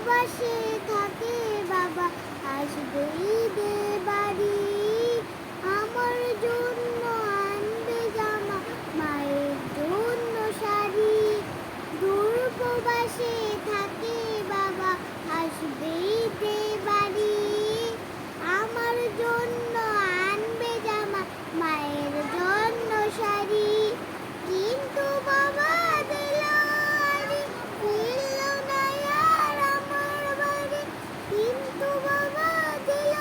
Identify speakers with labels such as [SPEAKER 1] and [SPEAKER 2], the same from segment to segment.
[SPEAKER 1] প্রবাসে থাকে বাবা, আসবে ঈদে বাড়ি। আমার জন্য আনবে জামা, মায়ের জন্য শাড়ি। দূর প্রবাসে থাকে বাবা, আসবে ঈদে বাড়ি। আমার জন্য আনবে জামা, মায়ের জন্য শাড়ি। কিন্তু বাবা দিল আরে, ফিরল না আর আমার বাড়ি। কিন্তু বাবা দিল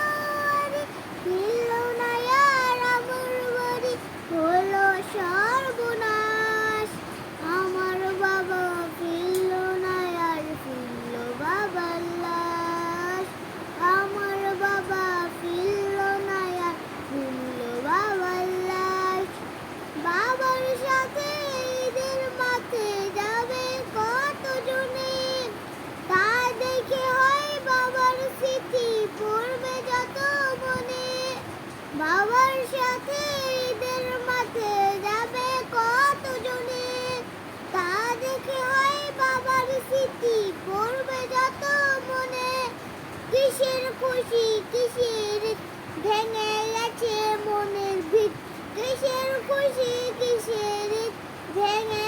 [SPEAKER 1] আরে, ফিরল না আর আমার বাড়ি। হলো সর্বনাশ, আমার বাবা ফিরল না আর, ফিরল বাবার লাশ। আমার বাবা ফিরল না আর, ফিরল বাবার লাশ। বাবার সাথে ঈদের মাঠে যাবে কতজনে, তা দেখে হয় বাবার স্মৃতি পড়বে যত মনে। বাবার সাথে ঈদের মাঠে যাবে কতজনে, তা দেখে হয় বাবার স্মৃতি পড়বে যত মনে। কিসের খুশি কিসের ঈদ, ভেঙে গেছে মনের ভিত। কিসের খুশি কিসের ঈদ, ভেঙে